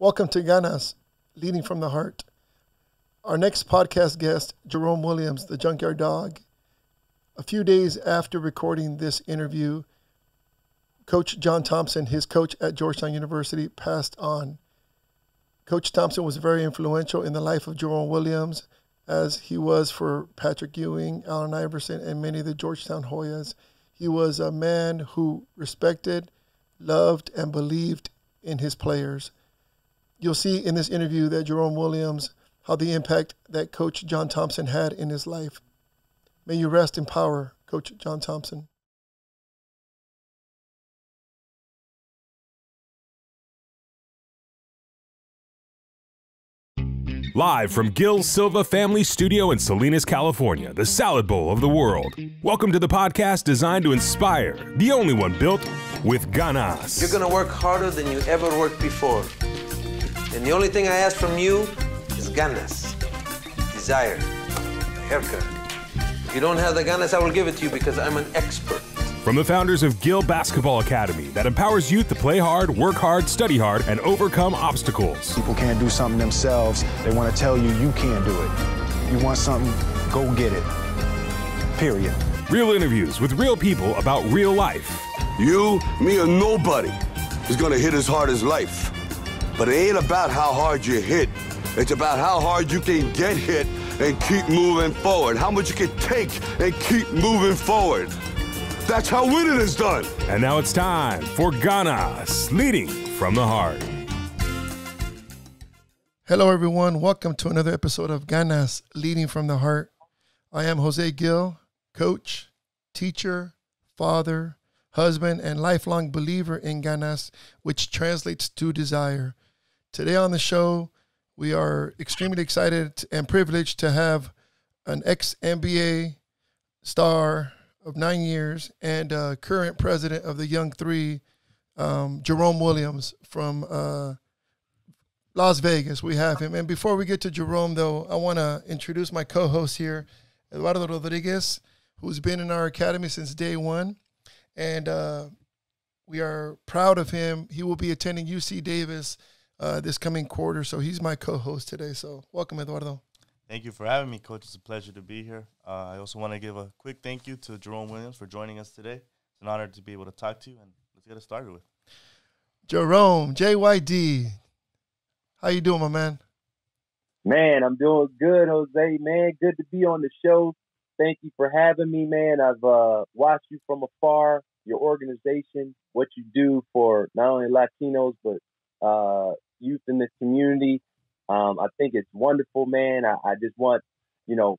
Welcome to Ganas, Leading from the Heart. Our next podcast guest, Jerome Williams, the Junkyard Dog. A few days after recording this interview, Coach John Thompson, his coach at Georgetown University, passed on. Coach Thompson was very influential in the life of Jerome Williams, as he was for Patrick Ewing, Allen Iverson, and many of the Georgetown Hoyas. He was a man who respected, loved, and believed in his players. You'll see in this interview that Jerome Williams, how the impact that Coach John Thompson had in his life. May you rest in power, Coach John Thompson. Live from Gil Silva Family Studio in Salinas, California, the salad bowl of the world. Welcome to the podcast designed to inspire, the only one built with ganas. You're going to work harder than you ever worked before. And the only thing I ask from you is ganas, desire, haircut. If you don't have the ganas, I will give it to you because I'm an expert. From the founders of Gil Basketball Academy that empowers youth to play hard, work hard, study hard, and overcome obstacles. People can't do something themselves. They want to tell you you can't do it. You want something, go get it. Period. Real interviews with real people about real life. You, me, or nobody is going to hit as hard as life. But it ain't about how hard you hit. It's about how hard you can get hit and keep moving forward. How much you can take and keep moving forward. That's how winning is done. And now it's time for Ganas, Leading from the Heart. Hello, everyone. Welcome to another episode of Ganas, Leading from the Heart. I am Jose Gil, coach, teacher, father, husband, and lifelong believer in ganas, which translates to desire. Today on the show, we are extremely excited and privileged to have an ex-NBA star of 9 years and current president of the Young Three, Jerome Williams from Las Vegas. We have him. And before we get to Jerome, though, I want to introduce my co-host here, Eduardo Rodriguez, who's been in our academy since day one. And we are proud of him. He will be attending UC Davis this coming quarter, so he's my co-host today. So welcome, Eduardo. Thank you for having me, Coach. It's a pleasure to be here. I also want to give a quick thank you to Jerome Williams for joining us today. It's an honor to be able to talk to you, and let's get it started with. Jerome, JYD, how you doing, my man? Man, I'm doing good, Jose. Man, good to be on the show. Thank you for having me, man. I've watched you from afar, your organization, what you do for not only Latinos, but youth in the community. I think it's wonderful, man. I just want,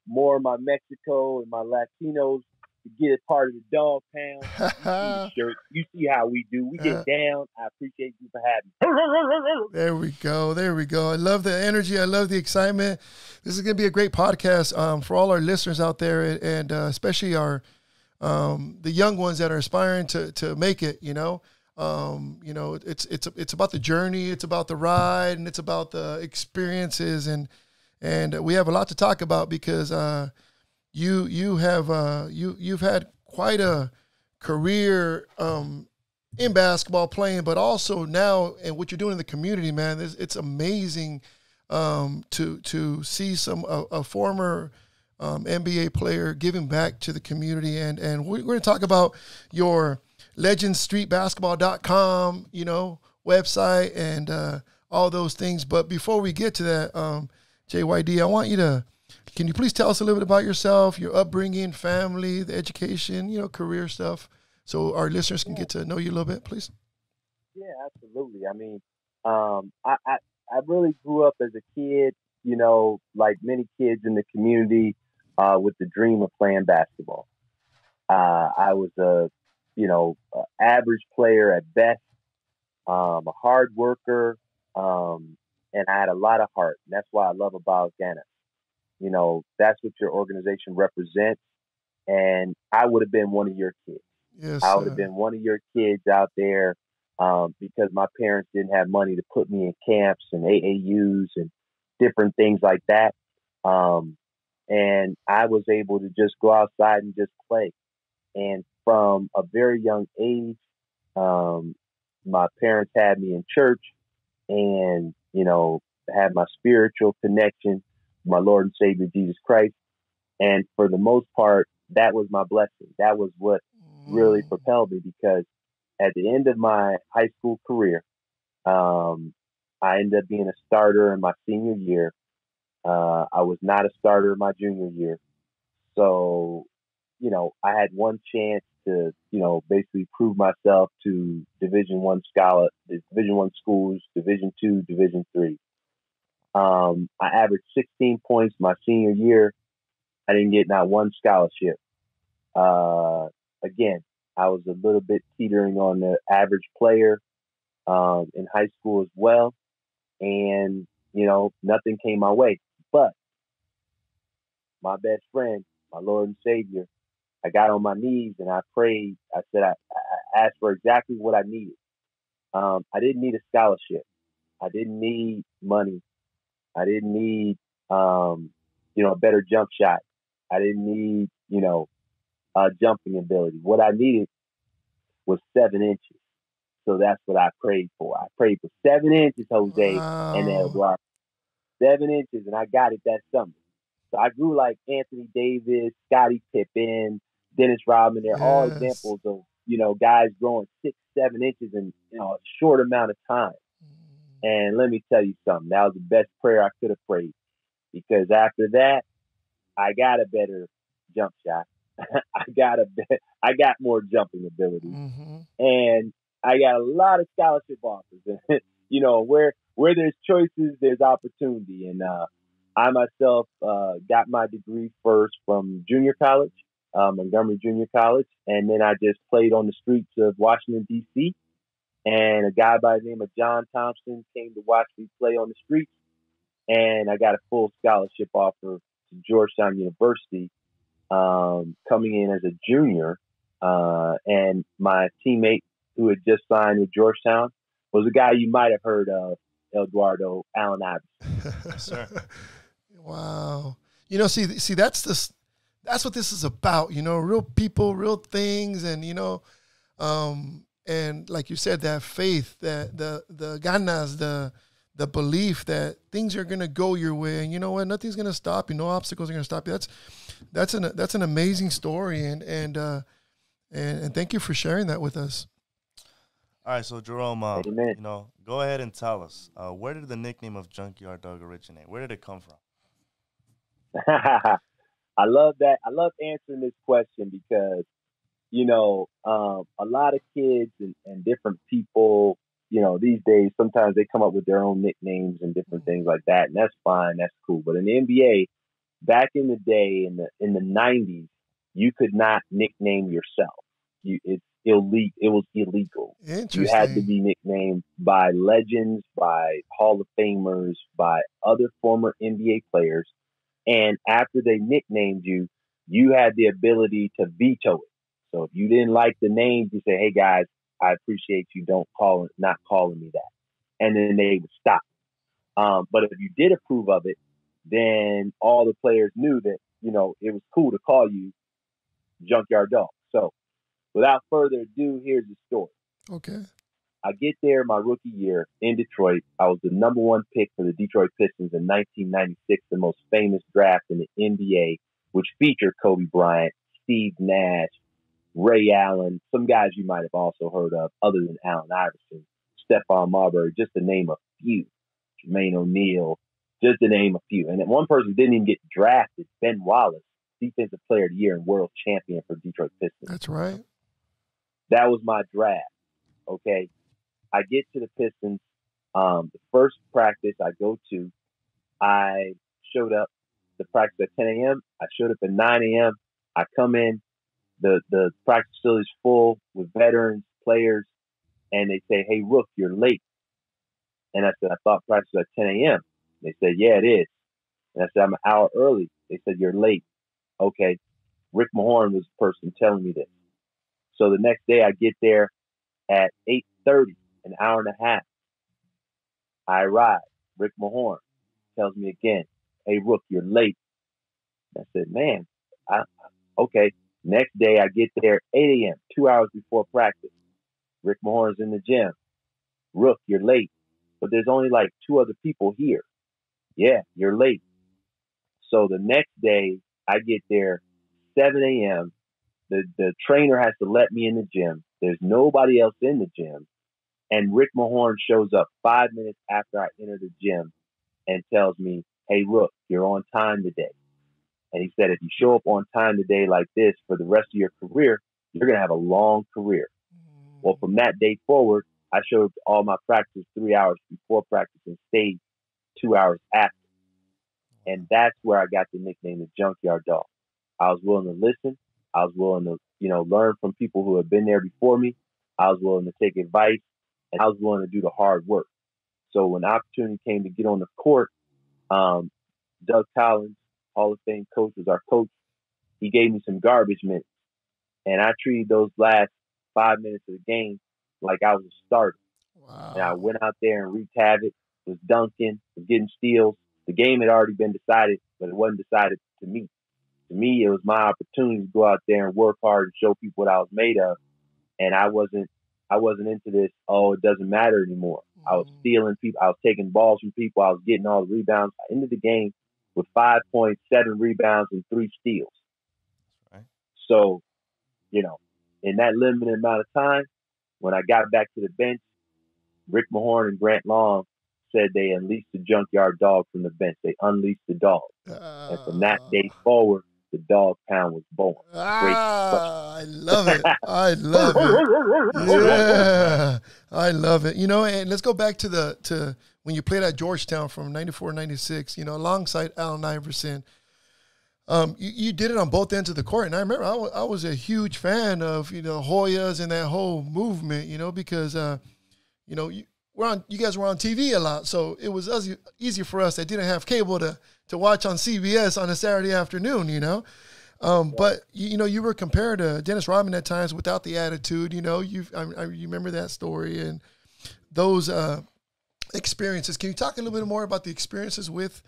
more of my Mexico and my Latinos to get a part of the dog pound. You see how we do. We get down. I appreciate you for having me. There we go. There we go. I love the energy. I love the excitement. This is going to be a great podcast for all our listeners out there, and especially our the young ones that are aspiring to make it. It's about the journey, it's about the ride, and it's about the experiences, and we have a lot to talk about because you've had quite a career in basketball playing, but also now and what you're doing in the community, man. It's amazing to see a former NBA player giving back to the community, and we're going to talk about your legendstreetbasketball.com, website and all those things. But before we get to that, JYD, I want you to, can you please tell us a little bit about yourself, your upbringing, family, the education, career stuff, so our listeners can get to know you a little bit, please? Yeah, absolutely. I mean, I really grew up as a kid, like many kids in the community, with the dream of playing basketball. I was a average player at best, a hard worker, and I had a lot of heart. And that's why I love about Ganas. That's what your organization represents. And I would have been one of your kids. Yes, I would have been one of your kids out there because my parents didn't have money to put me in camps and AAUs and different things like that. And I was able to just go outside and just play. And from a very young age, my parents had me in church, and had my spiritual connection, my Lord and Savior Jesus Christ. And for the most part, that was my blessing. That was what really propelled me, because at the end of my high school career, I ended up being a starter in my senior year. I was not a starter in my junior year. So, I had one chance to, basically prove myself to Division I schools, Division II, Division III. I averaged 16 points my senior year. I didn't get not one scholarship. Again, I was a little bit teetering on the average player in high school as well. And, nothing came my way. But my best friend, my Lord and Savior, I got on my knees and I prayed. I said, I asked for exactly what I needed. I didn't need a scholarship. I didn't need money. I didn't need, a better jump shot. I didn't need, jumping ability. What I needed was 7 inches. So that's what I prayed for. I prayed for 7 inches, Jose, and Eduardo. 7 inches, and I got it that summer. So I grew like Anthony Davis, Scottie Pippen, Dennis Rodman. They're all examples of, guys growing 6, 7 inches in a short amount of time. And let me tell you something. That was the best prayer I could have prayed, because after that, I got a better jump shot. I got more jumping ability, and I got a lot of scholarship offers. Where there's choices, there's opportunity. And I myself got my degree first from junior college, Montgomery Junior College, and then I just played on the streets of Washington, D.C., and a guy by the name of John Thompson came to watch me play on the streets, and I got a full scholarship offer to Georgetown University, coming in as a junior. And my teammate who had just signed with Georgetown was a guy you might have heard of, Eduardo, Allen Iverson. Yes, sir. Wow. See, that's what this is about, real people, real things. And, and like you said, that faith, that the ganas, the belief that things are going to go your way, and you know what, nothing's going to stop you. No obstacles are going to stop you. That's an amazing story. And thank you for sharing that with us. All right, so Jerome, go ahead and tell us, where did the nickname of Junkyard Dog originate? Where did it come from? I love that. I love answering this question because, a lot of kids and different people, these days, sometimes they come up with their own nicknames and different things like that. And that's fine. That's cool. But in the NBA, back in the day, in the 90s, you could not nickname yourself. It's illegal. It was illegal. You had to be nicknamed by legends, by Hall of Famers, by other former NBA players. And after they nicknamed you, you had the ability to veto it. So if you didn't like the name, you say, "Hey guys, I appreciate you not calling me that," and then they would stop. But if you did approve of it, then all the players knew that it was cool to call you Junkyard Dog. So without further ado, here's the story. Okay. I get there my rookie year in Detroit. I was the number 1 pick for the Detroit Pistons in 1996, the most famous draft in the NBA, which featured Kobe Bryant, Steve Nash, Ray Allen, some guys you might have also heard of other than Allen Iverson, Stephon Marbury, just to name a few, Jermaine O'Neal, just to name a few. And then one person who didn't even get drafted, Ben Wallace, Defensive Player of the Year and world champion for Detroit Pistons. That's right. That was my draft. Okay. I get to the Pistons. The first practice I go to, I showed up the practice at 10 a.m. I showed up at 9 a.m. I come in, the practice facility is full with veterans, players, and they say, "Hey, Rook, you're late." And I said, "I thought practice was at 10 a.m. They said, "Yeah, it is." And I said, "I'm an hour early." They said, "You're late." Okay. Rick Mahorn was the person telling me this. So the next day I get there at 8:30, an hour and a half. I arrive. Rick Mahorn tells me again, "Hey, Rook, you're late." I said, "Man, okay." Next day I get there 8 a.m., 2 hours before practice. Rick Mahorn's in the gym. "Rook, you're late." but there's only like 2 other people here. Yeah, you're late. So the next day, I get there 7 a.m. The trainer has to let me in the gym. There's nobody else in the gym. And Rick Mahorn shows up 5 minutes after I enter the gym and tells me, hey, look, you're on time today. And he said, if you show up on time today like this for the rest of your career, you're going to have a long career. Well, from that day forward, I showed up to all my practices 3 hours before practice and stayed 2 hours after. And that's where I got the nickname the Junkyard Dog. I was willing to listen. I was willing to, learn from people who have been there before me. I was willing to take advice, and I was willing to do the hard work. So when the opportunity came to get on the court, Doug Collins, Hall of Fame coach, was our coach. He gave me some garbage minutes, and I treated those last 5 minutes of the game like I was a starter. Wow. And I went out there and wreaked havoc, was dunking, was getting steals. The game had already been decided, but it wasn't decided to me. To me, it was my opportunity to go out there and work hard and show people what I was made of. And I wasn't into this, it doesn't matter anymore. I was stealing people. I was taking balls from people. I was getting all the rebounds. I ended the game with 5 points, 7 rebounds, and 3 steals. Right. So, in that limited amount of time, when I got back to the bench, Rick Mahorn and Grant Long said they unleashed the Junkyard Dog from the bench. They unleashed the dog. And from that day forward, the dog pound was born. I love it. I love it. Yeah, I love it. And let's go back to when you played at Georgetown from 94, 96, alongside Allen Iverson. You did it on both ends of the court. And I remember I was a huge fan of, Hoyas and that whole movement, because, you guys were on TV a lot. So it was easy for us that didn't have cable to watch on CBS on a Saturday afternoon, But, you were compared to Dennis Rodman at times without the attitude, you remember that story and those experiences. Can you talk a little bit more about the experiences with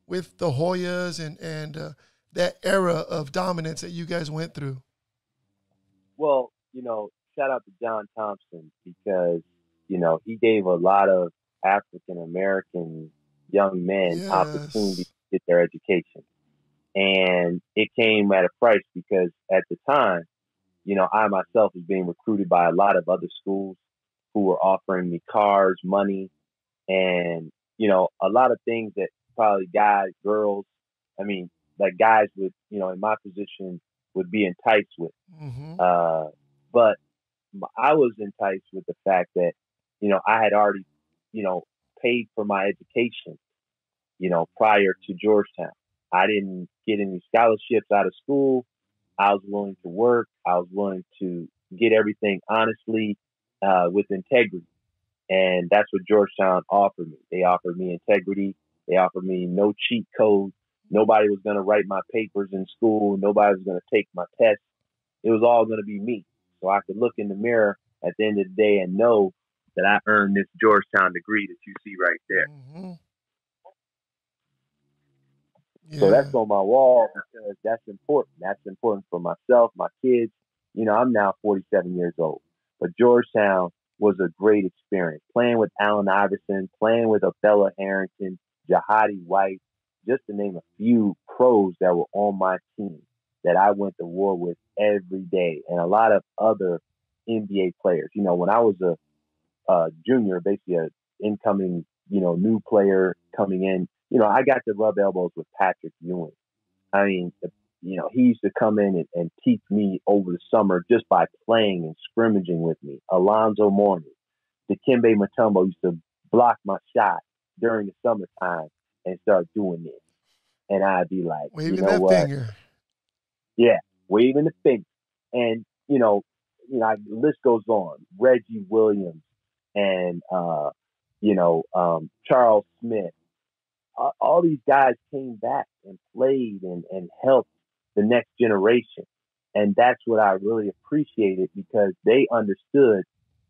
the Hoyas and that era of dominance that you guys went through? Well, shout out to John Thompson because, he gave a lot of African-American young men opportunity to get their education. And it came at a price because at the time, I myself was being recruited by a lot of other schools who were offering me cars, money, and, a lot of things that probably guys, girls, that guys would, in my position would be enticed with. Mm-hmm. But I was enticed with the fact that, I had already, paid for my education, prior to Georgetown. I didn't get any scholarships out of school. I was willing to work. I was willing to get everything honestly, with integrity. And that's what Georgetown offered me. They offered me integrity. They offered me no cheat codes. Nobody was going to write my papers in school. Nobody was going to take my tests. It was all going to be me. So I could look in the mirror at the end of the day and know that I earned this Georgetown degree that you see right there. Mm-hmm. Yeah. So that's on my wall because that's important. That's important for myself, my kids. I'm now 47 years old. But Georgetown was a great experience. Playing with Allen Iverson, playing with Othello Harrington, Jahadi White, just to name a few pros that were on my team that I went to war with every day, and a lot of other NBA players. When I was a junior, basically an incoming, new player coming in, I got to rub elbows with Patrick Ewing. He used to come in and teach me over the summer just by playing and scrimmaging with me. Alonzo Mourning, Dikembe Mutombo used to block my shot during the summertime and start doing this. And I'd be like, waving that finger. Yeah, waving the finger. And, the list goes on. Reggie Williams and, Charles Smith. All these guys came back and played and helped the next generation. And that's what I really appreciated because they understood,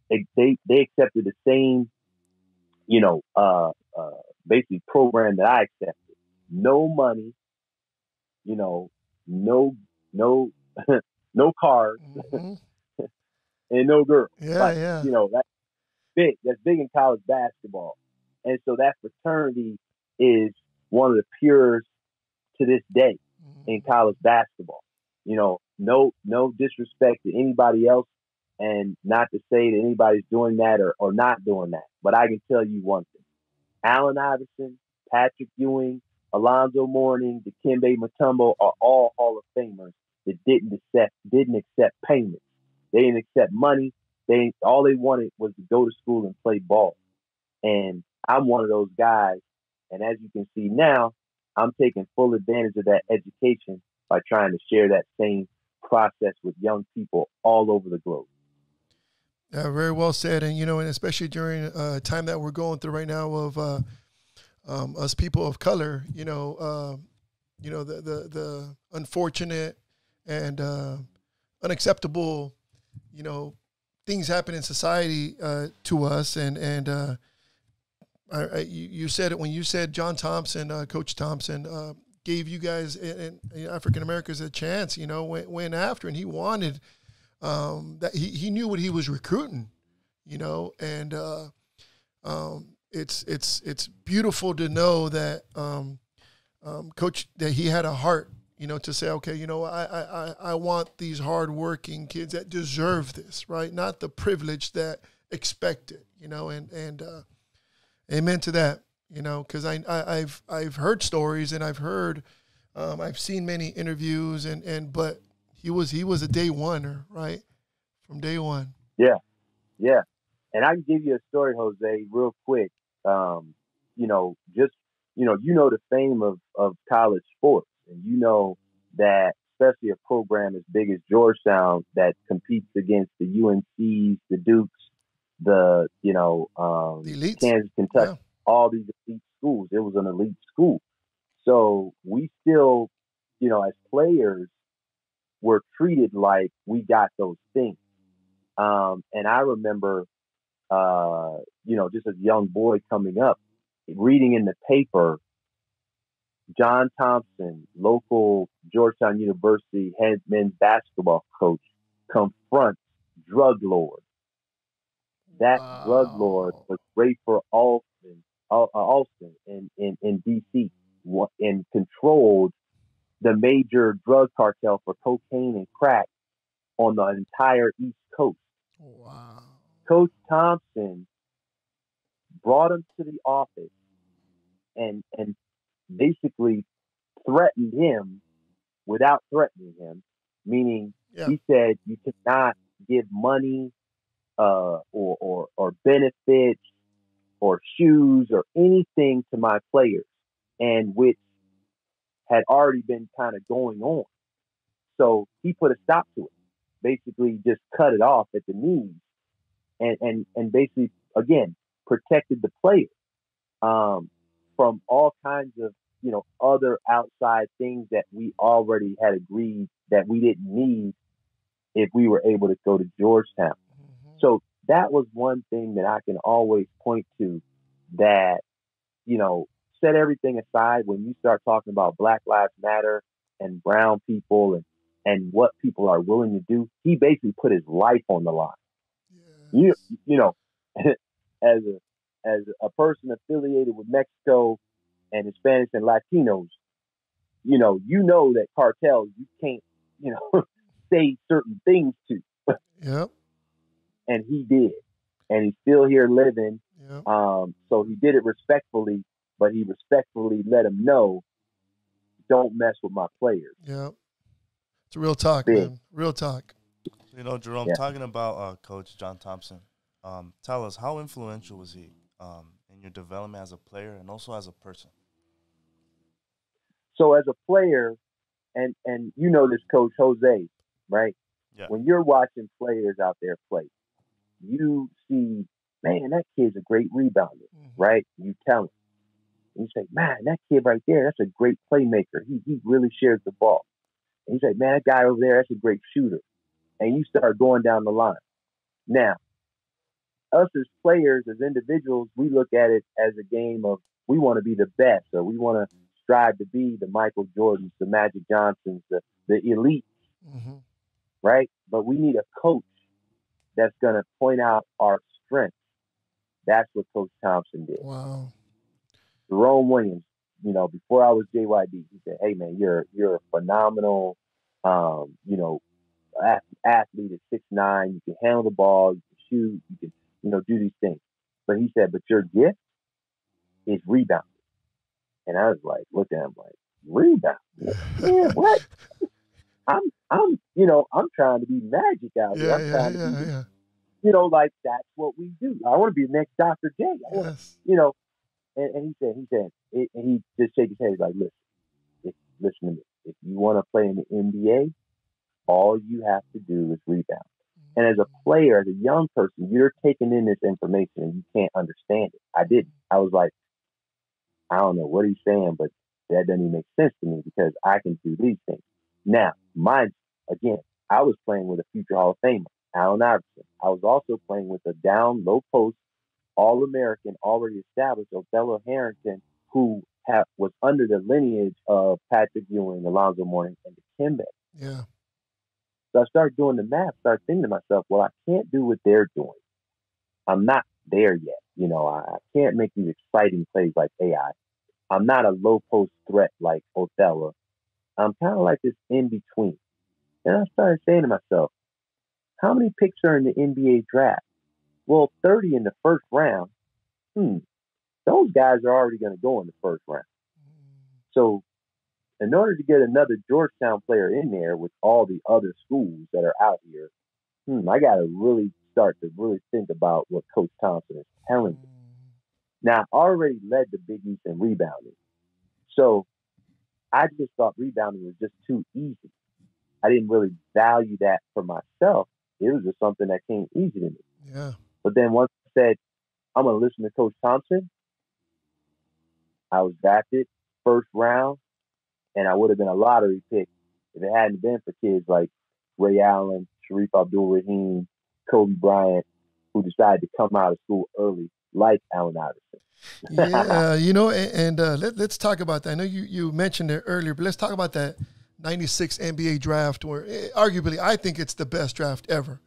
they accepted the same, basically program that I accepted. No money, no cars, Mm-hmm. and no girls. Yeah, but, yeah. That's big. That's big in college basketball. And so that fraternity is one of the purest to this day in college basketball. You know, no disrespect to anybody else, and not to say that anybody's doing that or not doing that. But I can tell you one thing. Allen Iverson, Patrick Ewing, Alonzo Mourning, Dikembe Mutombo are all Hall of Famers that didn't accept payments. They didn't accept money. All they wanted was to go to school and play ball. And I'm one of those guys. And as you can see now, I'm taking full advantage of that education by trying to share that same process with young people all over the globe. Very well said. And, you know, and especially during a time that we're going through right now of us people of color, the unfortunate and unacceptable, things happen in society to us. And you said it when you said John Thompson, Coach Thompson, gave you guys and African Americans a chance, went after, and he wanted that he knew what he was recruiting, and it's beautiful to know that Coach, that he had a heart, to say, okay, I want these hardworking kids that deserve this, right? Not the privilege that expect it, and amen to that, because I've heard stories, and I've seen many interviews, but he was a day oneer, right? From day one. Yeah. And I can give you a story, Jose, real quick. The fame of college sports, and that especially a program as big as Georgetown that competes against the UNCs, the Dukes, the elites. Kansas, Kentucky, all these elite schools. It was an elite school. So we still, as players, were treated like we got those things. And I remember, just as a young boy coming up, reading in the paper, John Thompson, local Georgetown University head men's basketball coach, confronts drug lord. That drug lord was Rafer Alston in D.C. and controlled the major drug cartel for cocaine and crack on the entire East Coast. Wow. Coach Thompson brought him to the office and basically threatened him without threatening him, meaning he said, you cannot give money or benefits or shoes or anything to my players, and which had already been kind of going on. So he put a stop to it, basically just cut it off at the knees, and basically, again, protected the player from all kinds of, other outside things that we already had agreed that we didn't need if we were able to go to Georgetown. Mm-hmm. So that was one thing that I can always point to that, set everything aside when you start talking about Black Lives Matter and brown people and what people are willing to do. He basically put his life on the line. Yes. As a person affiliated with Mexico and Hispanics and Latinos, that cartels you can't, say certain things to. Yep. And he did. And he's still here living. Yep. So he did it respectfully, but he respectfully let them know, don't mess with my players. Yeah. It's real talk, man. Real talk. Jerome, talking about Coach John Thompson, tell us, how influential was he in your development as a player and also as a person? So as a player, and this, Coach Jose, right? Yeah. When you're watching players out there play, you see, man, that kid's a great rebounder, right? You tell him. And you say, man, that kid right there, that's a great playmaker. He really shares the ball. And you say, man, that guy over there, that's a great shooter. And you start going down the line. Now, us as players, as individuals, we look at it as a game of we want to be the best, or we want to strive to be the Michael Jordans, the Magic Johnsons, the elite, right? But we need a coach that's going to point out our strengths, That's what Coach Thompson did. Wow. Jerome Williams, before I was JYD, he said, "Hey man, you're a phenomenal, athlete at 6'9". You can handle the ball, you can shoot, you can, do these things." But he said, "But your gift is rebounding." And I was like, looking at him like, "Rebound? Man, what?" I'm trying to be Magic out here. I'm trying to be, like that's what we do. I want to be the next Dr. J. Yes. And he said, and he just shake his head. He's like, listen to me. If you want to play in the NBA, all you have to do is rebound. And as a player, as a young person, you're taking in this information and you can't understand it. I didn't. I was like, I don't know what he's saying, but that doesn't even make sense to me because I can do these things. Now, again, I was playing with a future Hall of Famer, Allen Iverson. I was also playing with a down, low post, All-American, already established, Othello Harrington, who was under the lineage of Patrick Ewing, Alonzo Mourning, and Dikembe. Yeah. So I started doing the math, started thinking to myself, well, I can't do what they're doing. I'm not there yet. I can't make these exciting plays like AI. I'm not a low post threat like Othello. I'm kind of like this in between. And I started saying to myself, how many picks are in the NBA draft? Well, 30 in the first round. Those guys are already going to go in the first round. So in order to get another Georgetown player in there with all the other schools that are out here, I got to really start to really think about what Coach Thompson is telling me. Now, I already led the Big East in rebounding. So I just thought rebounding was just too easy. I didn't really value that for myself. It was just something that came easy to me. Yeah. But then once I said, I'm going to listen to Coach Thompson, I was drafted first round, and I would have been a lottery pick if it hadn't been for kids like Ray Allen, Shareef Abdul-Rahim, Kobe Bryant, who decided to come out of school early, like Allen Iverson. Yeah, let's talk about that. I know you mentioned it earlier, but let's talk about that 96 NBA draft where arguably I think it's the best draft ever,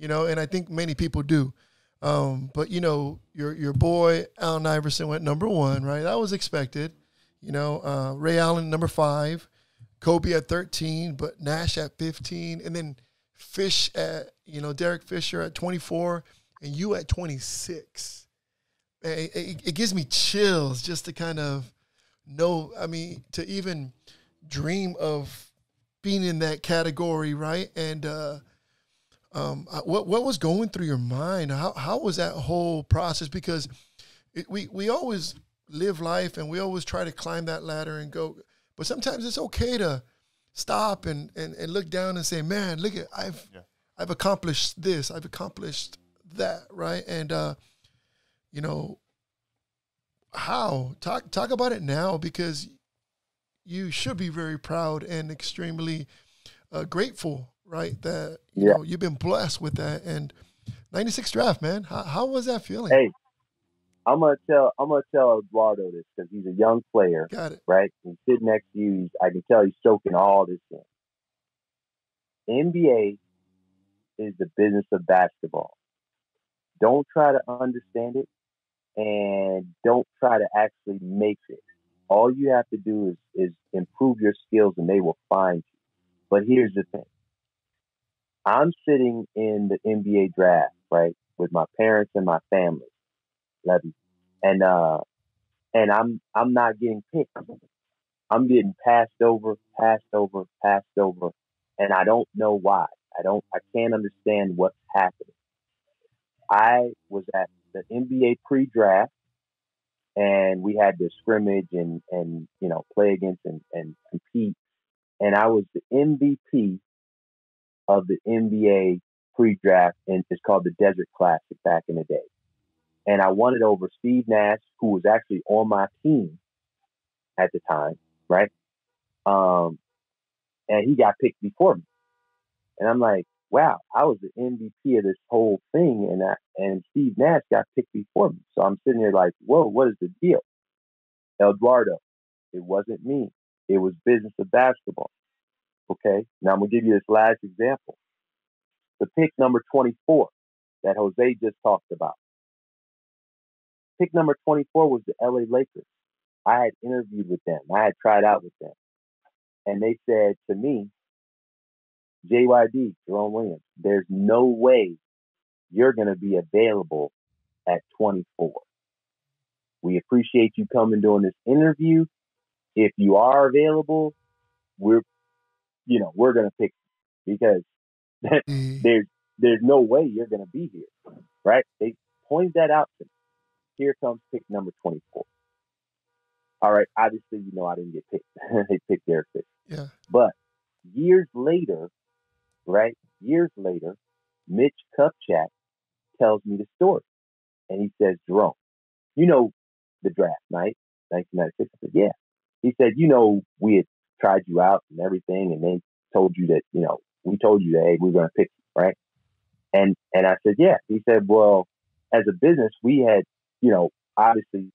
and I think many people do. But your boy Allen Iverson went number 1, right? That was expected. Ray Allen number 5, Kobe at 13, but Nash at 15, and then Derek Fisher at 24, and you at 26. It gives me chills just to kind of know. I mean, to even dream of being in that category, right? And what was going through your mind? How was that whole process? Because we always live life and we always try to climb that ladder and go, but sometimes it's okay to stop and look down and say, man, look at I've accomplished this, I've accomplished that, right? And how talk about it now, because you should be very proud and extremely grateful, right? That you've been blessed with that. And 96 draft, man. How was that feeling? Hey, I'm gonna tell Eduardo this because he's a young player. Got it. Right? He's sitting next to you. I can tell he's soaking all this in. NBA is the business of basketball. Don't try to understand it, and don't try to actually make it. All you have to do is improve your skills, and they will find you. But here's the thing. I'm sitting in the NBA draft, right, with my parents and my family, and I'm not getting picked. I'm getting passed over, and I don't know why. I can't understand what's happening. I was at the NBA pre-draft, and we had to scrimmage and play against and compete. And I was the MVP of the NBA pre-draft, and it's called the Desert Classic back in the day. And I won it over Steve Nash, who was actually on my team at the time, right? And he got picked before me. And I'm like, wow, I was the MVP of this whole thing, and Steve Nash got picked before me. So I'm sitting there like, whoa, what is the deal? Eduardo, it wasn't me. It was business of basketball. Okay? Now I'm going to give you this last example. The pick number 24 that Jose just talked about. pick number 24 was the LA Lakers. I had interviewed with them. I had tried out with them. And they said to me, JYD, Jerome Williams, there's no way you're going to be available at 24. We appreciate you coming doing this interview. If you are available, we're going to pick you because there's no way you're going to be here, right? They pointed that out to me. Here comes pick number 24. All right, obviously, I didn't get picked. They picked Derek Fisher. Yeah. But years later, Mitch Kupchak tells me the story. And he says, Jerome, the draft night, 1996. I said, yeah. He said, we had tried you out and everything, and they told you that, we told you that, hey, we're going to pick you, right? And I said, yeah. He said, well, as a business, we had, obviously,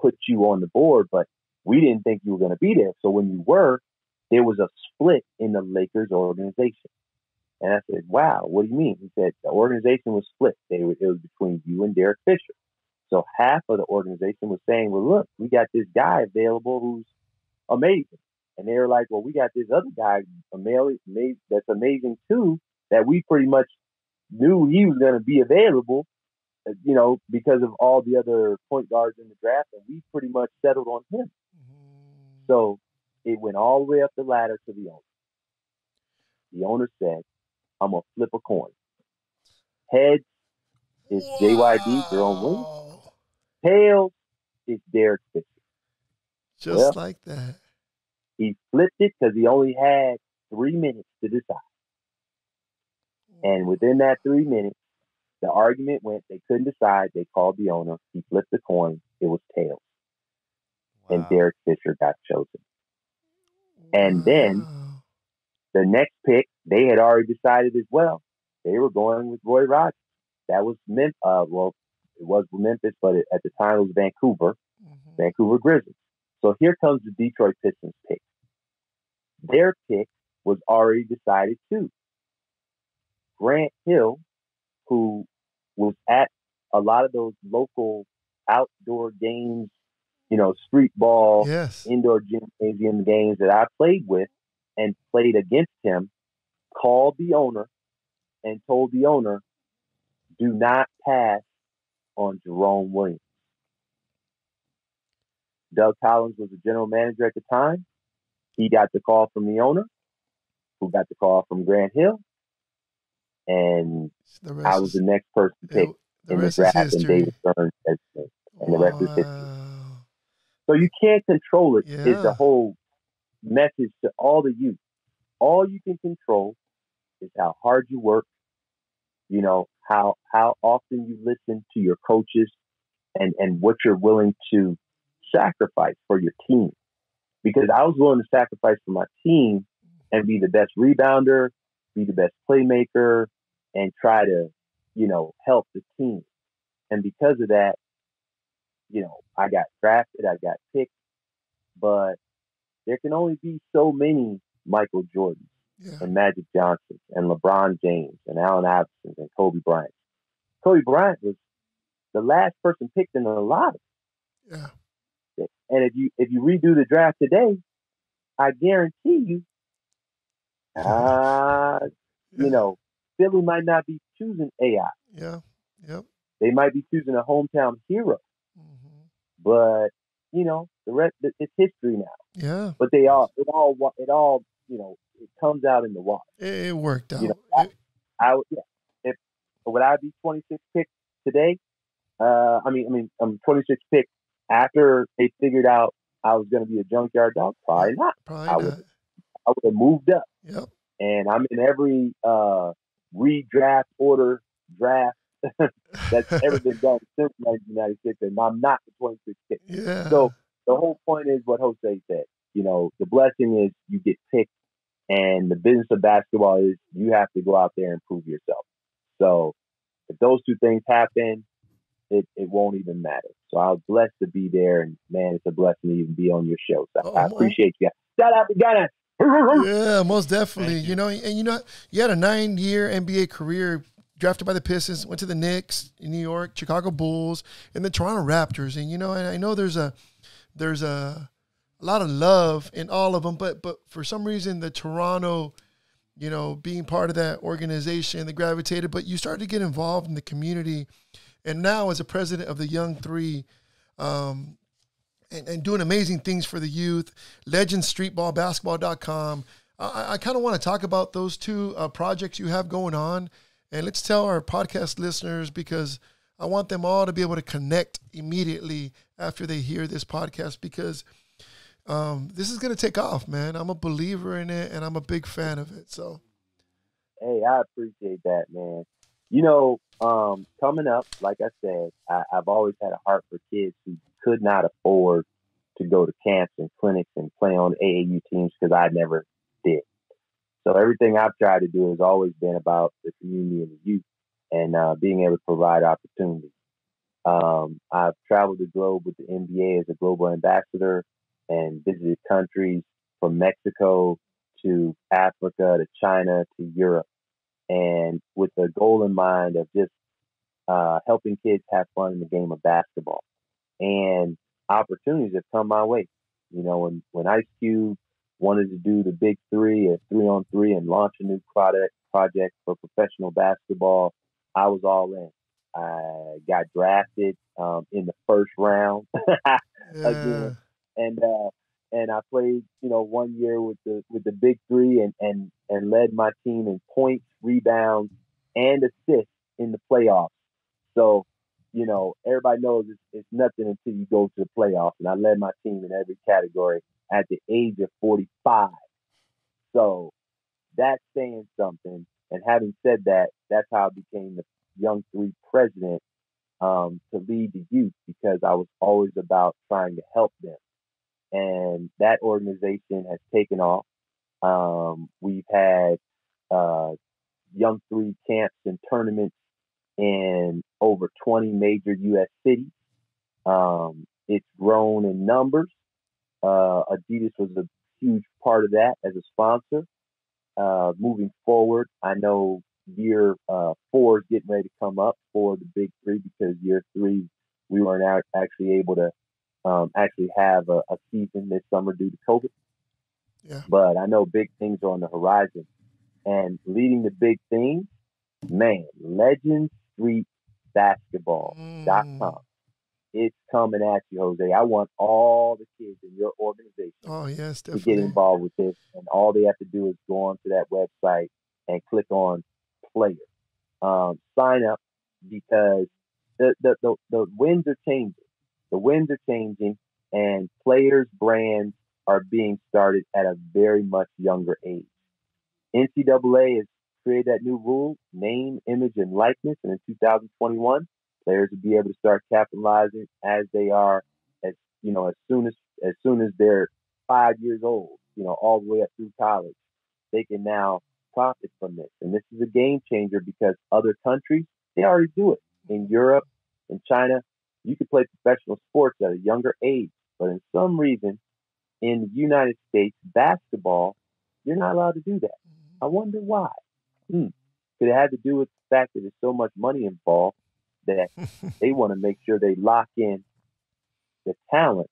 put you on the board, but we didn't think you were going to be there. So when you were, there was a split in the Lakers organization. And I said, wow, what do you mean? He said, the organization was split. It was between you and Derek Fisher. So half of the organization was saying, well, look, we got this guy available who's amazing. And they were like, well, we got this other guy that's amazing too, that we pretty much knew he was going to be available, because of all the other point guards in the draft, and we pretty much settled on him. So it went all the way up the ladder to the owner. The owner said, I'm going to flip a coin. Heads is JYD, Jerome Williams. Tails is Derek Fisher. Just like that. He flipped it because he only had 3 minutes to decide. And within that 3 minutes, the argument went, they couldn't decide. They called the owner. He flipped the coin. It was tails. Wow. And Derek Fisher got chosen. And then the next pick, they had already decided as well. They were going with Roy Rogers. That was Memphis. It was Memphis, but at the time it was Vancouver. Vancouver Grizzlies. So here comes the Detroit Pistons pick. Their pick was already decided too. Grant Hill, who was at a lot of those local outdoor games, street ball, indoor gymnasium games that I played with and played against him, called the owner and told the owner, do not pass on Jerome Williams. Doug Collins was the general manager at the time. He got the call from the owner, who got the call from Grant Hill. And I was the next person picked in the draft, and David Stern, and the rest is history. So you can't control it, is the whole message to all the youth. All you can control is how hard you work, how often you listen to your coaches and what you're willing to sacrifice for your team. Because I was willing to sacrifice for my team and be the best rebounder, be the best playmaker, and try to, help the team. And because of that, I got drafted, I got picked, but there can only be so many Michael Jordans and Magic Johnsons and LeBron James and Allen Iverson and Kobe Bryant. Kobe Bryant was the last person picked in the lottery. Yeah. And if you redo the draft today, I guarantee you, Philly might not be choosing AI. Yeah. Yep. They might be choosing a hometown hero. But the rest, it's history now. Yeah. But it all it comes out in the wash. It worked out. Would I be 26 picked today? I'm 26 picked after they figured out I was going to be a junkyard dog. Probably not. I would have moved up. Yep. And I'm in every redraft order draft that's ever been done since 1996, and I'm not the 26th pick. Yeah. So the whole point is what Jose said. The blessing is you get picked, and the business of basketball is you have to go out there and prove yourself. So if those two things happen, it won't even matter. So I was blessed to be there, and man, it's a blessing to even be on your show. So I appreciate you guys. Shout out to Ghana. Yeah, most definitely. You had a 9-year NBA career drafted by the Pistons, went to the Knicks in New York, Chicago Bulls, and the Toronto Raptors. And, and I know there's a lot of love in all of them, but for some reason the Toronto, being part of that organization, they gravitated, but you started to get involved in the community. And now as a president of the Young Three, and doing amazing things for the youth, legendstreetballbasketball.com. I kind of want to talk about those two projects you have going on. And let's tell our podcast listeners, because I want them all to be able to connect immediately after they hear this podcast, because this is going to take off, man. I'm a believer in it, and I'm a big fan of it. So, hey, I appreciate that, man. Coming up, like I said, I've always had a heart for kids who could not afford to go to camps and clinics and play on AAU teams, because I never did. So everything I've tried to do has always been about the community and the youth, and being able to provide opportunities. I've traveled the globe with the NBA as a global ambassador and visited countries from Mexico to Africa to China to Europe, and with the goal in mind of just helping kids have fun in the game of basketball. And opportunities have come my way. When Ice Cube wanted to do the Big Three, a 3-on-3, and launch a new project for professional basketball, I was all in. I got drafted in the first round again, and I played 1 year with the Big Three and led my team in points, rebounds, and assists in the playoffs. So everybody knows it's nothing until you go to the playoffs, and I led my team in every category at the age of 45. So that's saying something. And having said that, that's how I became the Young Three president, to lead the youth, because I was always about trying to help them. And that organization has taken off. We've had Young Three camps and tournaments in over 20 major U.S. cities. It's grown in numbers. Adidas was a huge part of that as a sponsor. Moving forward, I know year 4 is getting ready to come up for the Big Three, because year 3 we weren't actually able to actually have a season this summer due to COVID. Yeah. But I know big things are on the horizon. And leading the big things, man, legendstreetbasketball.com. It's coming at you, Jose. I want all the kids in your organization to get involved with this. And all they have to do is go onto that website and click on player. Sign up, because the winds are changing. The winds are changing, and players' brands are being started at a very much younger age. NCAA has created that new rule, name, image, and likeness, and in 2021, players will be able to start capitalizing as they are, as soon as they're 5 years old, all the way up through college. They can now profit from this, and this is a game changer, because other countries, they already do it. In Europe, in China, you can play professional sports at a younger age, but in some reason, in the United States, basketball, you're not allowed to do that. I wonder why. Could it have to do with the fact that there's so much money involved that they want to make sure they lock in the talent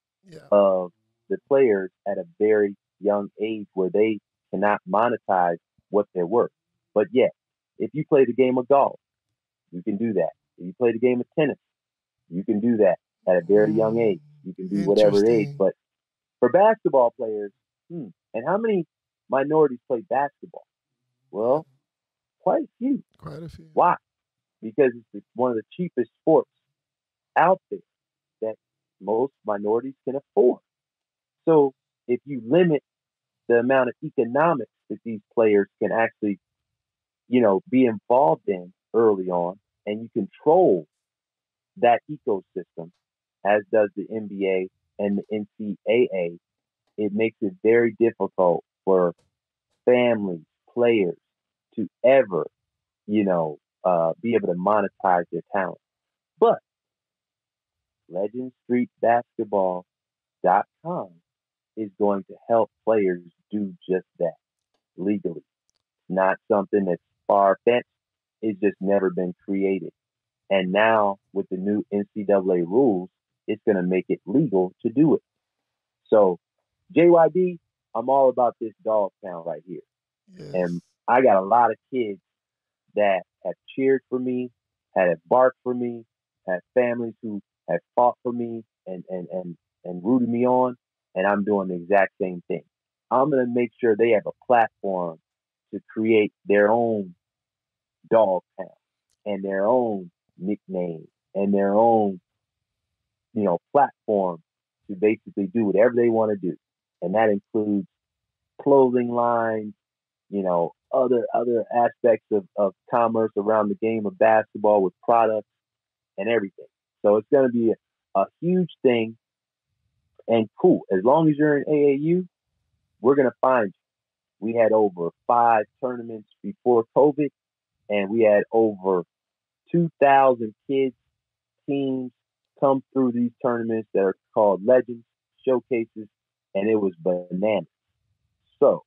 of the players at a very young age, where they cannot monetize what they're worth? But yet, if you play the game of golf, you can do that. If you play the game of tennis, you can do that at a very young age. You can do whatever age. But for basketball players, and how many minorities play basketball? Well, quite a few. Quite a few. Why? Because it's one of the cheapest sports out there that most minorities can afford. So if you limit the amount of economics that these players can actually, be involved in early on, and you control that ecosystem, as does the NBA and the NCAA, it makes it very difficult for families, players to ever, be able to monetize their talent. But legendstreetbasketball.com is going to help players do just that legally. It's not something that's far-fetched. It's just never been created. And now with the new NCAA rules, it's going to make it legal to do it. So JYD, I'm all about this dog pound right here. Yes. And I got a lot of kids that have cheered for me, have barked for me, have families who have fought for me and rooted me on. And I'm doing the exact same thing. I'm going to make sure they have a platform to create their own dog pound and their own nickname and their own, platform to basically do whatever they want to do. And that includes clothing lines, other aspects of commerce around the game of basketball with products and everything. So it's going to be a huge thing and cool. As long as you're in AAU, we're going to find you. We had over 5 tournaments before COVID, and we had over 2,000 kids, teams come through these tournaments that are called Legends, Showcases, and it was bananas. So,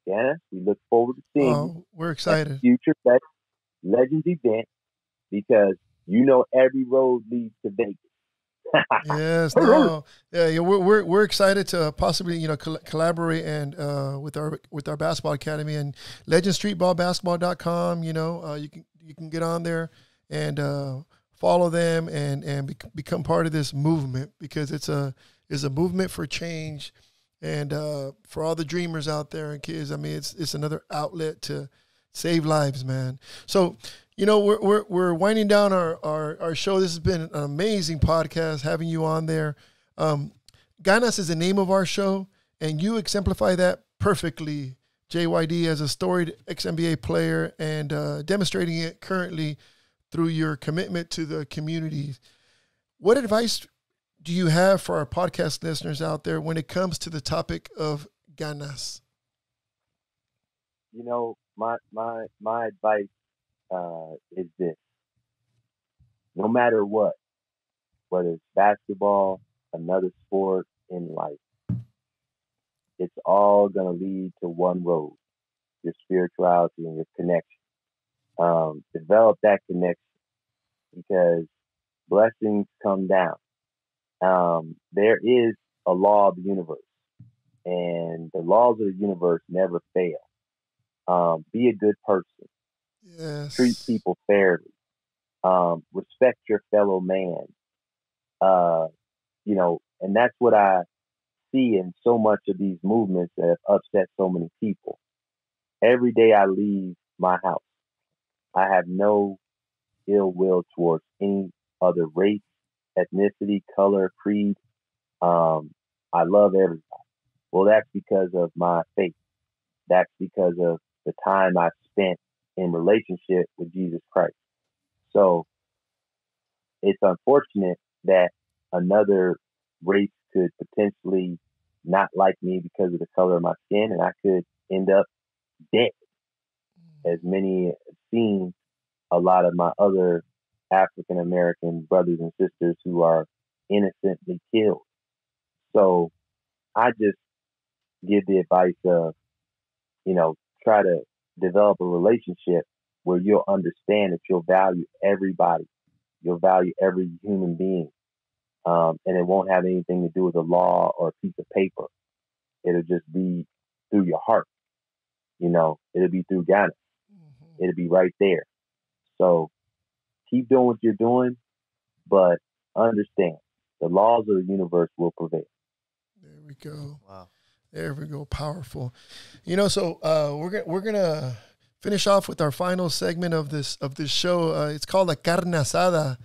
yeah, we look forward to seeing you. We're excited. Future Legends event, because every road leads to Vegas. Yes, no, yeah, we're excited to possibly collaborate and with our basketball academy and legendstreetballbasketball.com. You can get on there and follow them and become part of this movement, because it's a movement for change and for all the dreamers out there and kids. I mean, it's another outlet to save lives, man. So, we're winding down our show. This has been an amazing podcast having you on there. Ganas is the name of our show, and you exemplify that perfectly, JYD, as a storied ex-NBA player and demonstrating it currently through your commitment to the community. What advice do you have for our podcast listeners out there when it comes to the topic of ganas? My advice is this: no matter what, whether it's basketball, another sport in life, it's all going to lead to one road: your spirituality and your connection. Develop that connection, because blessings come down. There is a law of the universe, and the laws of the universe never fail. Be a good person. Yes. Treat people fairly. Respect your fellow man. And that's what I see in so much of these movements that have upset so many people. Every day I leave my house, I have no ill will towards any other race, ethnicity, color, creed. I love everybody. Well, that's because of my faith. That's because of the time I've spent in relationship with Jesus Christ. So it's unfortunate that another race could potentially not like me because of the color of my skin, and I could end up dead, as many have seen a lot of my other African American brothers and sisters who are innocently killed. So I just give the advice of, try to develop a relationship where you'll understand that you'll value everybody. You'll value every human being. And it won't have anything to do with a law or a piece of paper. It'll just be through your heart. It'll be through Ghana. Mm-hmm. It'll be right there. So keep doing what you're doing, but understand the laws of the universe will prevail. There we go. Wow. There we go. Powerful. So we're gonna finish off with our final segment of this show. It's called the carne asada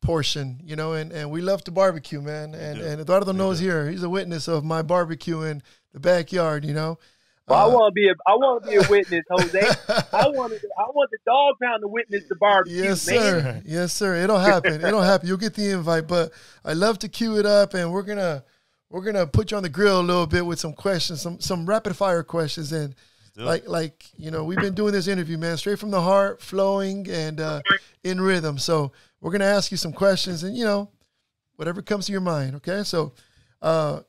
portion. And we love to barbecue, man. And Eduardo knows here. He's a witness of my barbecue in the backyard. Well, I want to be a witness, Jose. I want the dog pound to witness the barbecue. Yes, sir. Man. Yes, sir. It'll happen. You'll get the invite. But I love to cue it up, and we're gonna put you on the grill a little bit with some questions, some rapid fire questions, and we've been doing this interview, man, straight from the heart, flowing and in rhythm. So we're gonna ask you some questions, and whatever comes to your mind. Okay, so.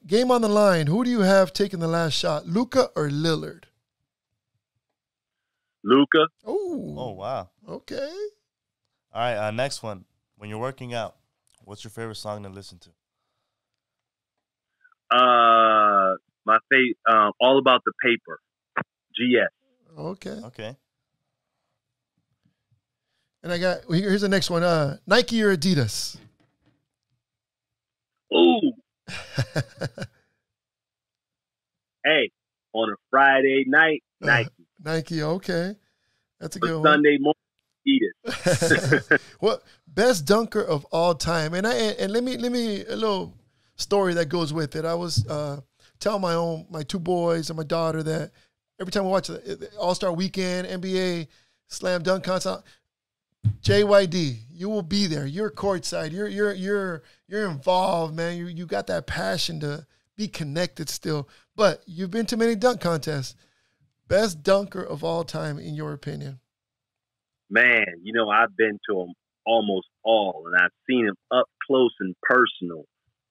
Game on the line. Who do you have taking the last shot, Luka or Lillard? Luca. Oh, wow. Okay. All right, next one. When you're working out, what's your favorite song to listen to? My favorite, All About the Paper, GS. Okay. Okay. And here's the next one. Nike or Adidas? Ooh. Hey, on a Friday night, Nike. Nike, okay. That's a good one. Sunday morning, Adidas. Well, best dunker of all time. And let me a little story that goes with it. I was telling my two boys and my daughter that every time we watch the All-Star Weekend, NBA, Slam Dunk Contest, JYD, you will be there. You're courtside. You're involved, man. You got that passion to be connected still. But you've been to many dunk contests. Best dunker of all time, in your opinion? Man, I've been to them almost all, and I've seen them up close and personal,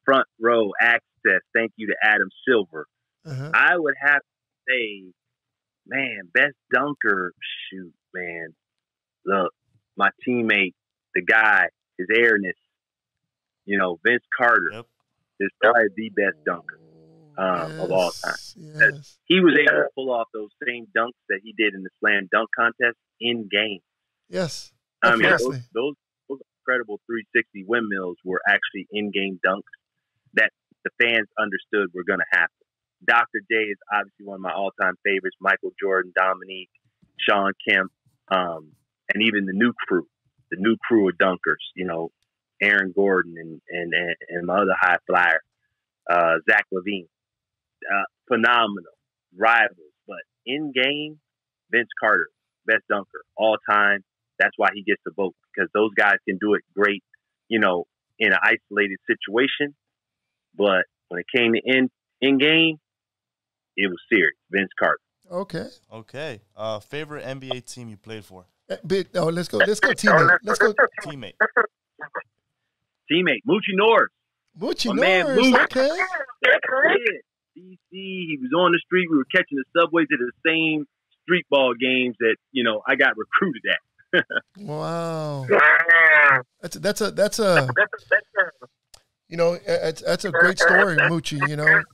front row access. Thank you to Adam Silver. Uh-huh. I would have to say, man, best dunker. Shoot, man. Look, my teammate, the guy, his airness, Vince Carter is probably the best dunker of all time. Yes. He was able to pull off those same dunks that he did in the slam dunk contest in game. Yes. I mean, those incredible 360 windmills were actually in-game dunks that the fans understood were going to happen. Dr. J is obviously one of my all-time favorites. Michael Jordan, Dominique, Sean Kemp, and even the new crew of dunkers, Aaron Gordon and my other high flyer, Zach LaVine. Phenomenal rivals. But in-game, Vince Carter, best dunker all time. That's why he gets the vote, because those guys can do it great, in an isolated situation. But when it came to in-game, it was serious. Vince Carter. Okay. Favorite NBA team you played for? Let's go teammate. Teammate. Moochie Norris. Moochie Man, Norris, Mooch. okay. DC, he was on the street. We were catching the subway to the same street ball games that, I got recruited at. Wow. That's a great story, Moochie,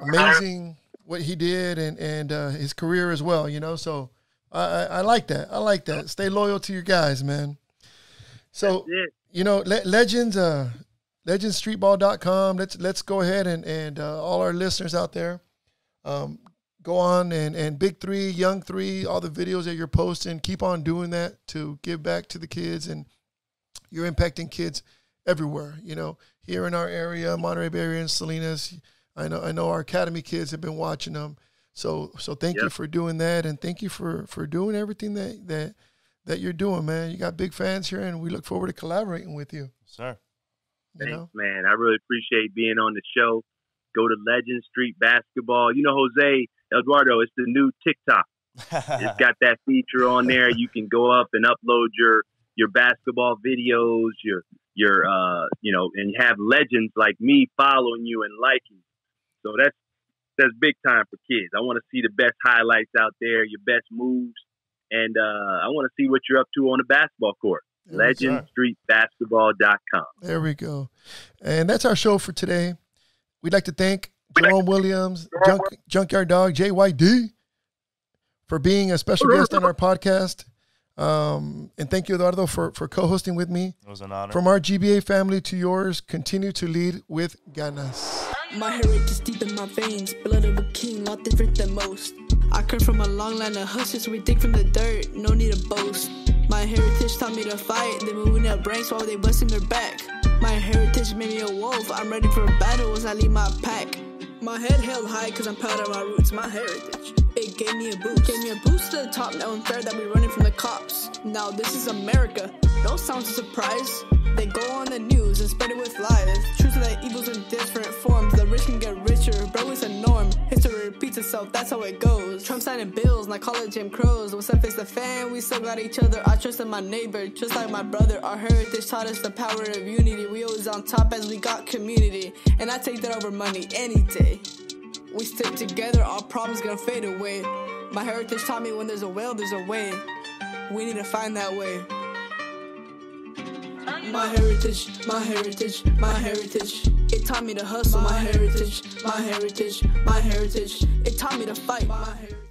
amazing what he did and his career as well, so I like that. I like that. Stay loyal to your guys, man. So, legendsstreetball.com. Let's go ahead and all our listeners out there, go on and Big 3, Young 3, all the videos that you're posting, keep on doing that to give back to the kids, and you're impacting kids everywhere, here in our area, Monterey Bay area and Salinas. I know our academy kids have been watching them. So thank you for doing that, and thank you for doing everything that you're doing, man. You got big fans here, and we look forward to collaborating with you. Sir. Thanks, man. I really appreciate being on the show. Go to Legend Street Basketball. Jose Eduardo, it's the new TikTok. It's got that feature on there. You can go up and upload your basketball videos, your and have legends like me following you and liking you. So that's big time for kids. I want to see the best highlights out there, your best moves, and I want to see what you're up to on the basketball court. LegendStreetBasketball.com. There we go. And that's our show for today. We'd like to thank Jerome Williams, Junkyard Dog, JYD, for being a special guest on our podcast. And thank you, Eduardo, for co-hosting with me. It was an honor. From our GBA family to yours, continue to lead with ganas. My heritage is deep in my veins, blood of a king, not different than most. I come from a long line of hustlers, we dig from the dirt, no need to boast. My heritage taught me to fight, they moving their brains while they busting their back. My heritage made me a wolf, I'm ready for battle as I lead my pack. My head held high cause I'm proud of my roots, my heritage. It gave me a boost to the top, now unfair that we running from the cops. Now this is America, don't sound a surprise. They go on the news and spread it with lies. Truth of the evils in different forms. The rich can get richer, bro, it's a norm. History repeats itself, that's how it goes. Trump signing bills, and I call it Jim Crows. What's up, it's the fan, we still got each other. I trust in my neighbor, just like my brother. Our heritage taught us the power of unity. We always on top as we got community. And I take that over money any day. We stick together, our problems gonna fade away. My heritage taught me when there's a will, there's a way. We need to find that way. My heritage, my heritage, my heritage. It taught me to hustle. My heritage, my heritage, my heritage. It taught me to fight. My heritage.